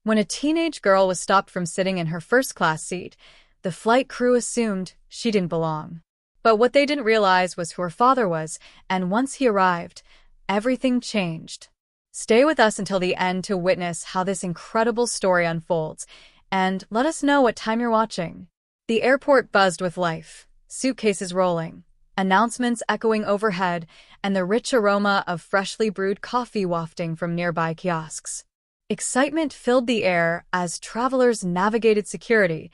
When a teenage girl was stopped from sitting in her first-class seat, the flight crew assumed she didn't belong. But what they didn't realize was who her father was, and once he arrived, everything changed. Stay with us until the end to witness how this incredible story unfolds, and let us know what time you're watching. The airport buzzed with life, suitcases rolling, announcements echoing overhead, and the rich aroma of freshly brewed coffee wafting from nearby kiosks. Excitement filled the air as travelers navigated security,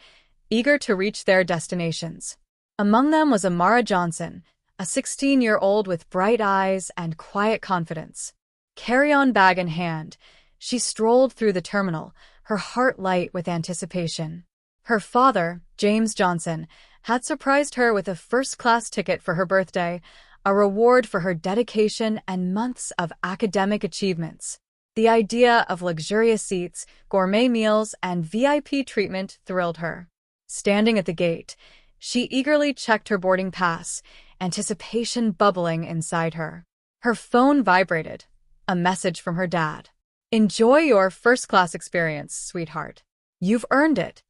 eager to reach their destinations. Among them was Amara Johnson, a 16-year-old with bright eyes and quiet confidence. Carry-on bag in hand, she strolled through the terminal, her heart light with anticipation. Her father, James Johnson, had surprised her with a first-class ticket for her birthday, a reward for her dedication and months of academic achievements. The idea of luxurious seats, gourmet meals, and VIP treatment thrilled her. Standing at the gate, she eagerly checked her boarding pass, anticipation bubbling inside her. Her phone vibrated, a message from her dad. "Enjoy your first-class experience, sweetheart. You've earned it."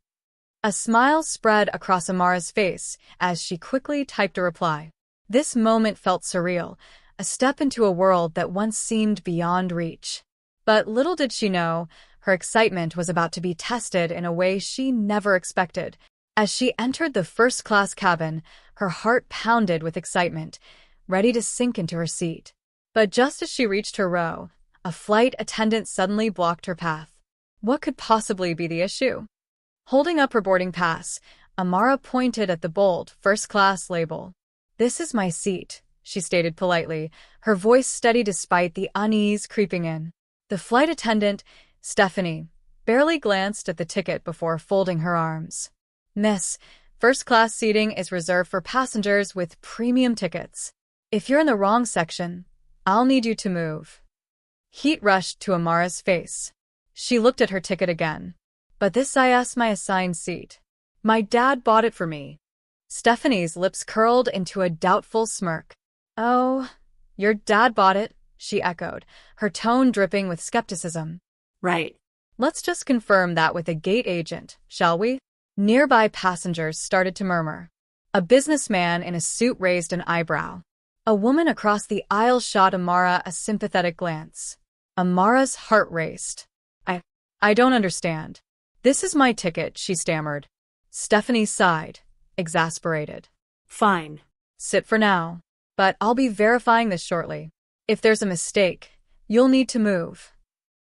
A smile spread across Amara's face as she quickly typed a reply. This moment felt surreal, a step into a world that once seemed beyond reach. But little did she know, her excitement was about to be tested in a way she never expected. As she entered the first-class cabin, her heart pounded with excitement, ready to sink into her seat. But just as she reached her row, a flight attendant suddenly blocked her path. What could possibly be the issue? Holding up her boarding pass, Amara pointed at the bold first-class label. "This is my seat," she stated politely, her voice steady despite the unease creeping in. The flight attendant, Stephanie, barely glanced at the ticket before folding her arms. "Miss, first-class seating is reserved for passengers with premium tickets. If you're in the wrong section, I'll need you to move." Heat rushed to Amara's face. She looked at her ticket again. "But this is my assigned seat. My dad bought it for me." Stephanie's lips curled into a doubtful smirk. "Oh, your dad bought it?" she echoed, her tone dripping with skepticism. Right. "Let's just confirm that with a gate agent, shall we?" Nearby passengers started to murmur. A businessman in a suit raised an eyebrow. A woman across the aisle shot Amara a sympathetic glance. Amara's heart raced. I don't understand. "This is my ticket," she stammered. Stephanie sighed, exasperated. Fine. "Sit for now. But I'll be verifying this shortly. If there's a mistake, you'll need to move."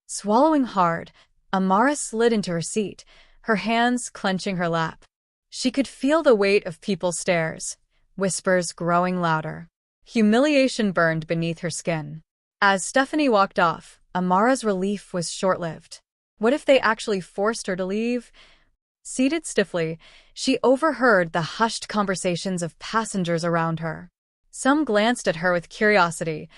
Swallowing hard, Amara slid into her seat, her hands clenching her lap. She could feel the weight of people's stares, whispers growing louder. Humiliation burned beneath her skin. As Stephanie walked off, Amara's relief was short-lived. What if they actually forced her to leave? Seated stiffly, she overheard the hushed conversations of passengers around her. Some glanced at her with curiosity,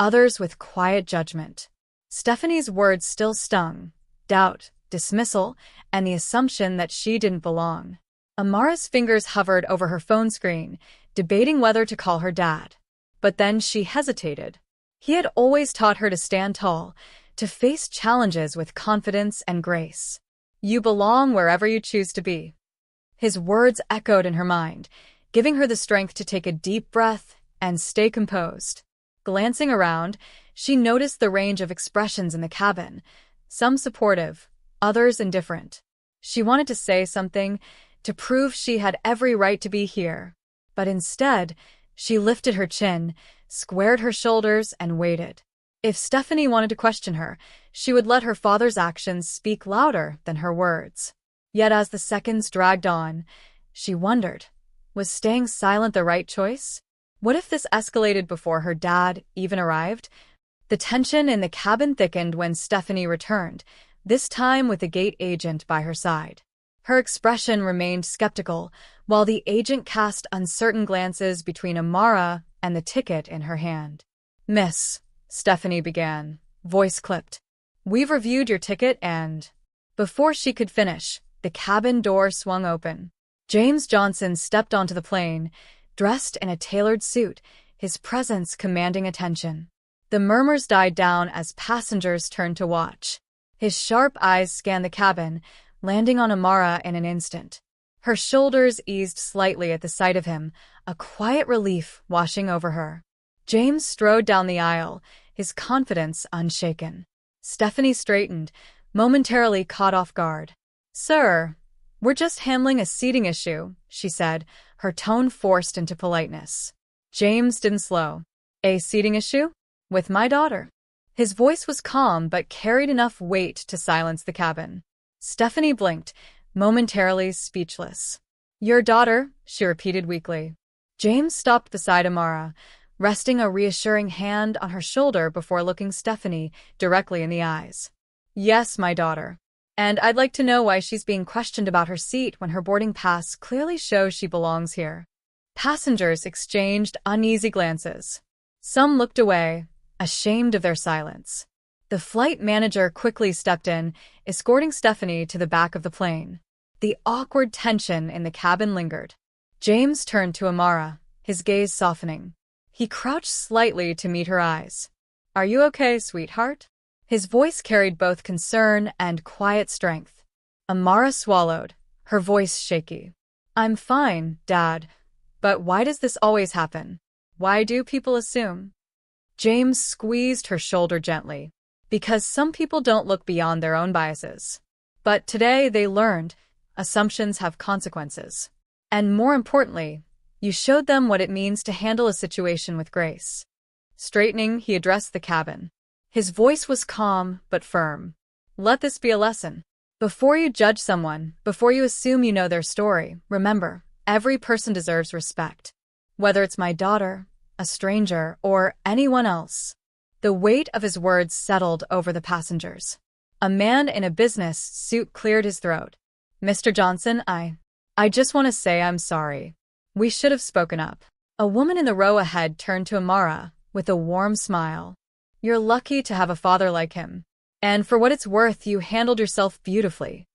others with quiet judgment. Stephanie's words still stung: doubt, dismissal, and the assumption that she didn't belong. Amara's fingers hovered over her phone screen, debating whether to call her dad. But then she hesitated. He had always taught her to stand tall, to face challenges with confidence and grace. "You belong wherever you choose to be." His words echoed in her mind, giving her the strength to take a deep breath and stay composed. Glancing around, she noticed the range of expressions in the cabin, some supportive, others indifferent. She wanted to say something, to prove she had every right to be here. But instead, she lifted her chin, squared her shoulders, and waited. If Stephanie wanted to question her, she would let her father's actions speak louder than her words. Yet as the seconds dragged on, she wondered, was staying silent the right choice? What if this escalated before her dad even arrived? The tension in the cabin thickened when Stephanie returned, this time with the gate agent by her side. Her expression remained skeptical, while the agent cast uncertain glances between Amara and the ticket in her hand. "Miss," Stephanie began, voice clipped, "we've reviewed your ticket and—" Before she could finish, the cabin door swung open. James Johnson stepped onto the plane, dressed in a tailored suit, his presence commanding attention. The murmurs died down as passengers turned to watch. His sharp eyes scanned the cabin, landing on Amara in an instant. Her shoulders eased slightly at the sight of him, a quiet relief washing over her. James strode down the aisle, his confidence unshaken. Stephanie straightened, momentarily caught off guard. "Sir, we're just handling a seating issue," she said, her tone forced into politeness. James didn't slow. "A seating issue? With my daughter?" His voice was calm but carried enough weight to silence the cabin. Stephanie blinked, momentarily speechless. "Your daughter?" she repeated weakly. James stopped beside Amara, resting a reassuring hand on her shoulder before looking Stephanie directly in the eyes. "Yes, my daughter. And I'd like to know why she's being questioned about her seat when her boarding pass clearly shows she belongs here." Passengers exchanged uneasy glances. Some looked away, ashamed of their silence. The flight manager quickly stepped in, escorting Stephanie to the back of the plane. The awkward tension in the cabin lingered. James turned to Amara, his gaze softening. He crouched slightly to meet her eyes. "Are you okay, sweetheart?" His voice carried both concern and quiet strength. Amara swallowed, her voice shaky. "I'm fine, Dad. But why does this always happen? Why do people assume?" James squeezed her shoulder gently. "Because some people don't look beyond their own biases. But today they learned assumptions have consequences. And more importantly, you showed them what it means to handle a situation with grace." Straightening, he addressed the cabin. His voice was calm but firm. "Let this be a lesson. Before you judge someone, before you assume you know their story, remember, every person deserves respect. Whether it's my daughter, a stranger, or anyone else." The weight of his words settled over the passengers. A man in a business suit cleared his throat. "Mr. Johnson, I just want to say I'm sorry. We should have spoken up." A woman in the row ahead turned to Amara with a warm smile. "You're lucky to have a father like him. And for what it's worth, you handled yourself beautifully."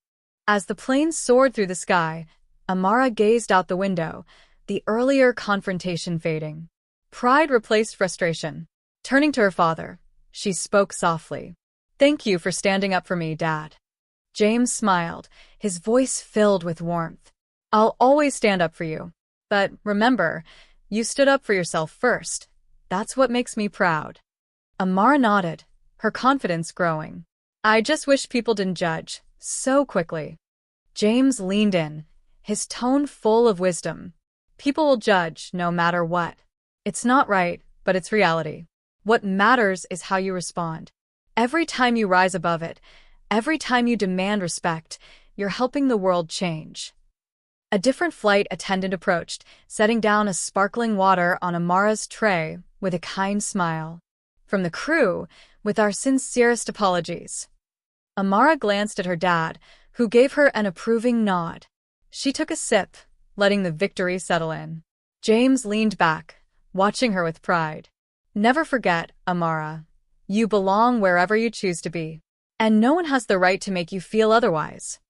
As the plane soared through the sky, Amara gazed out the window, the earlier confrontation fading. Pride replaced frustration. Turning to her father, she spoke softly. "Thank you for standing up for me, Dad." James smiled, his voice filled with warmth. "I'll always stand up for you. But remember, you stood up for yourself first. That's what makes me proud." Amara nodded, her confidence growing. "I just wish people didn't judge so quickly." James leaned in, his tone full of wisdom. "People will judge no matter what. It's not right, but it's reality. What matters is how you respond. Every time you rise above it, every time you demand respect, you're helping the world change." A different flight attendant approached, setting down a sparkling water on Amara's tray with a kind smile. "From the crew, with our sincerest apologies." Amara glanced at her dad, who gave her an approving nod. She took a sip, letting the victory settle in. James leaned back, watching her with pride. "Never forget, Amara. You belong wherever you choose to be. And no one has the right to make you feel otherwise."